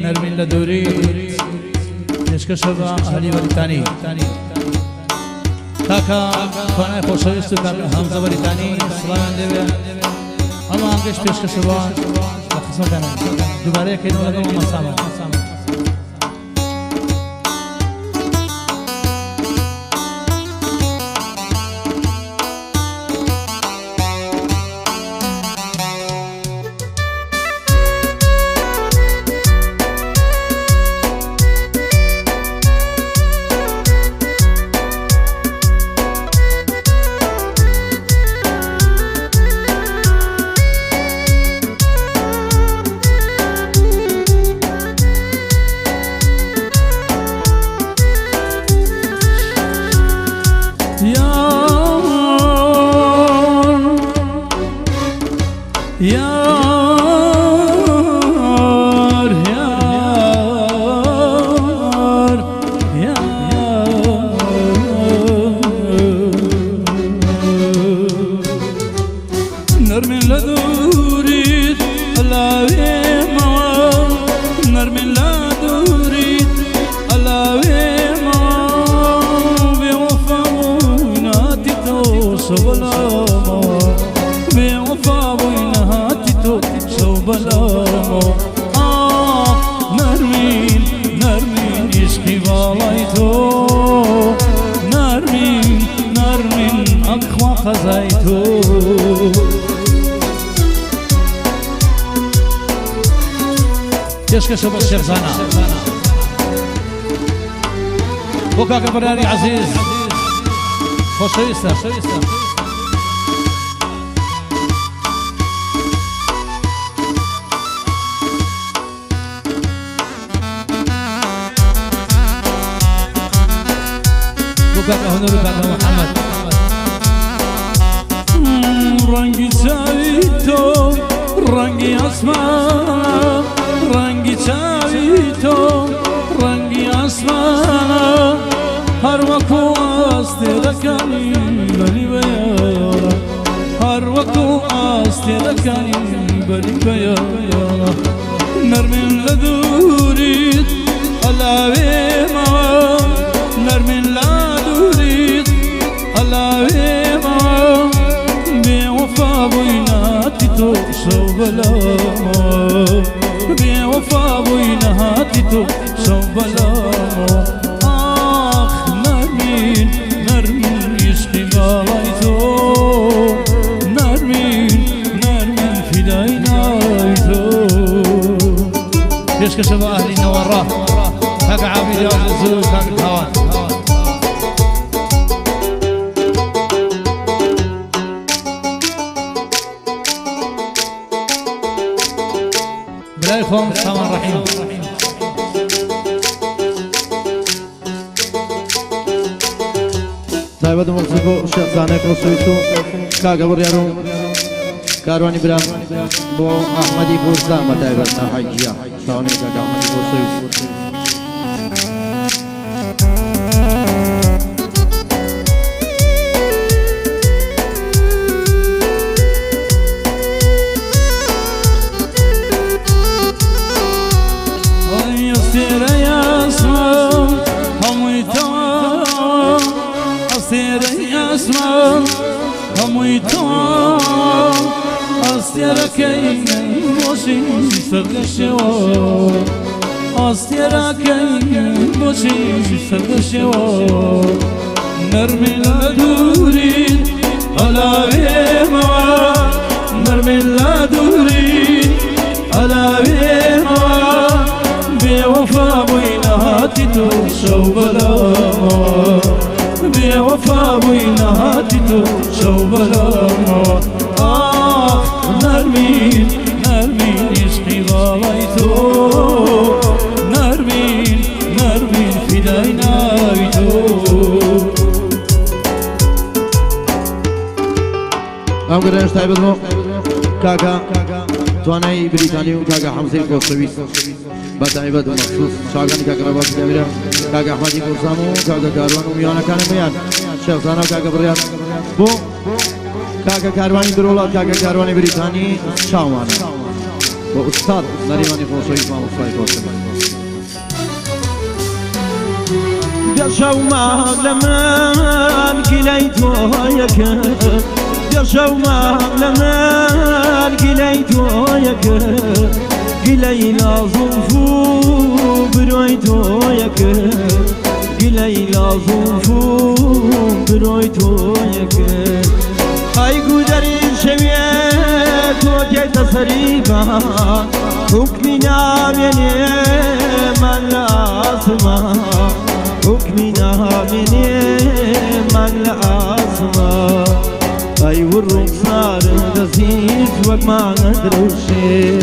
نرمين لدوري نشكشبا أهلي بريطاني كاكا فانا خوشويستو كاكا حمزة بريطاني سلام ديويا اما انگش پیشکشبا لقسم کنم دوباره کنو لگم مسامه يشكشب الشيخ زانا وكاكا براني عزيز خوشويستا وكاكا هنور وكاكا محمد رنگی سویتو رنگی آسمان رنگی چاوی تو رنگی آسمان هر وقت آستی رکنی بلی بیارا هر وقت آستی رکنی بلی بیارا نرمین لدورید علاوه ما نرمین لدورید علاوه ما بی وفا بویناتی تو شو بلا بی وفا بویناتی تو شو بلا آخ نرمین عشقی بالای تو نرمین فدای نای تو يشكشب أهلي نوراه كاكا عابد يا زوج كاكا الهوان بلايكم سلام رحيم دعوت مقصود الشيخ زاني خوشويستو كاكا بريانو كارواني برام بو احمدي بورزا مدعوتنا حجيا سلام كاكا احمدي خوشويستو أستيركين بوشي سرقشوا أستيركين بوشي سرقشوا نرمي لدوري على بيما نرمي لدوري على بيما بوفا بويناتي توشوا بلا بوفا بويناتي توشوا بلا نرمين عشقی بالای تو نرمین فدای نای تو ام گرایش تایبت مو کاکا توانای بریتانی و کاکا حمزه کوسویس با تایبت مخصوص شاگانی کاکا رباط دمیره کاکا احمدی بورزامو کاکا کاروان و میانه کانه میان شیخ زانا کاکا بریان بو کاکا کاروانی درولات کاکا کاروانی بریتانی شاوانه وأستاذ نريماني خوشوي ما مصطفى خوشوي قشو ما لمن قليتو يك قشو ما لمن قليتو يك قلي لازم فو برويتو يك قلي لازم فو برويتو يك هاي قدر شويت وكيت سريبا حكمنا مني من لازمه حكمنا مني من لازمه اي والرخصار لذيذ وقت ما ندروشي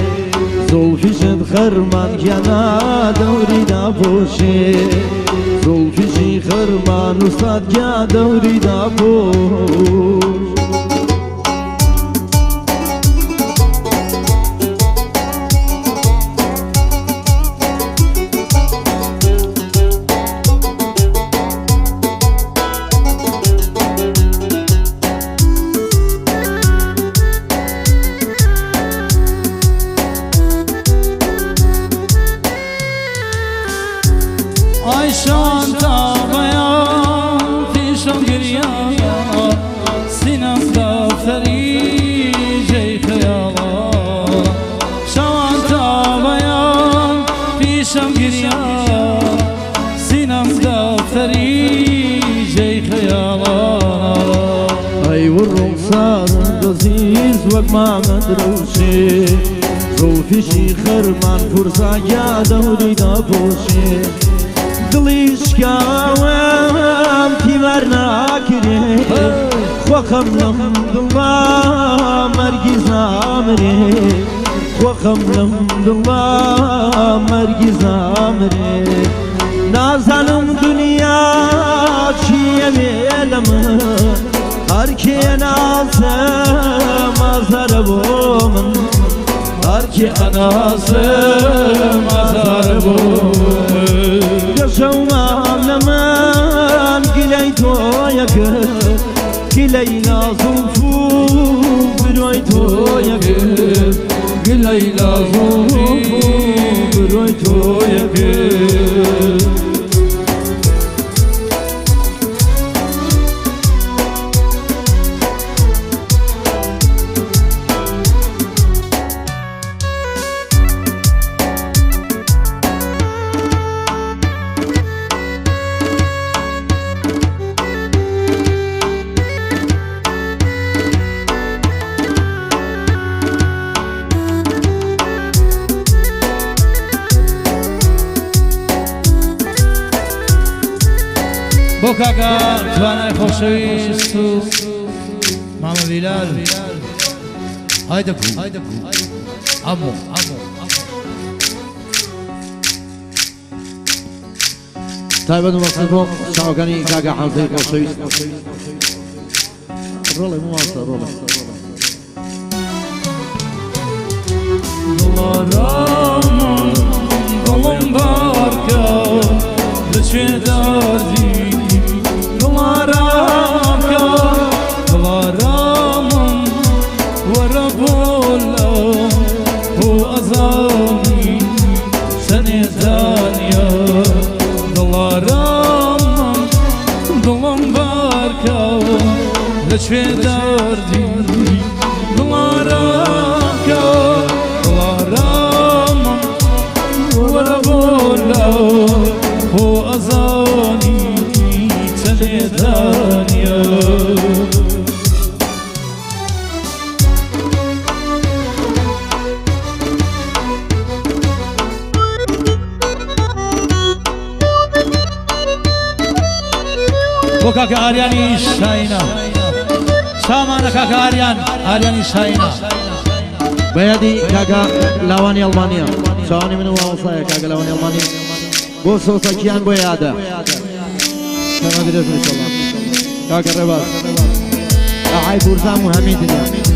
زولفي شد خرمان كنا دوري دابوشي زولفي شي خرمان وصاد كنا دوري دابوش Ayşan tağayan fişan giriyan Sinemde fericey khayala Şan tağayan fişan giriyan Sinemde fericey khayala اي والرخصار لذيذ وقت ما ندروشي زولفي شي خرمان فرصة يا دوري دابوشي دليش كاوام تيمارنا كري وخم لهم دلا مرقز عمري وخم لهم دلا مرقز عمري نازلم دنيا شي ميلم هركي نازم ازربومن هركي نازم ازربومن قشو لمن قليتو يك قلي لازم فو برويتو يك قلي لازم فو برويتو يك بوكاكا توانای خوشویست و ماما بلال هایده کو امو طيب هذا مصطفى شاوكاني كاكا حمزة خوشوي رولي مواصل رولي Dolaramın dolum barka Lütfe derdi Dolaramın Vara bolla Bu azami Seni zaniya Dolaramın dolum barka Lütfe derdi Dolaramka هو أزاني تنثانيا بوكاكا آرياني شاينا سامانا كاكا آرياني شاينا بيادي كاكا لاواني ألمانيا شاوني منو واوصايا كاكا لاواني ألمانيا بوسو ساكيان بويادا كما درس إن شاء الله كاكا الرباط أحاي بورزام وهمين دنيا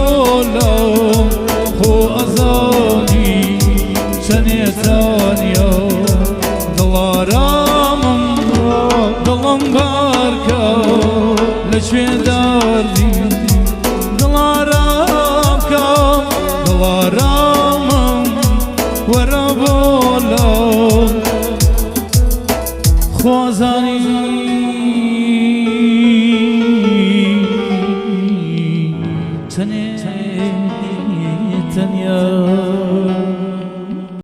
بالا خو ازانی چنیتانیا دلارامم دلم برکا لچه دردی دلارام کم دلارامم ورا بالا خوازانی تنیا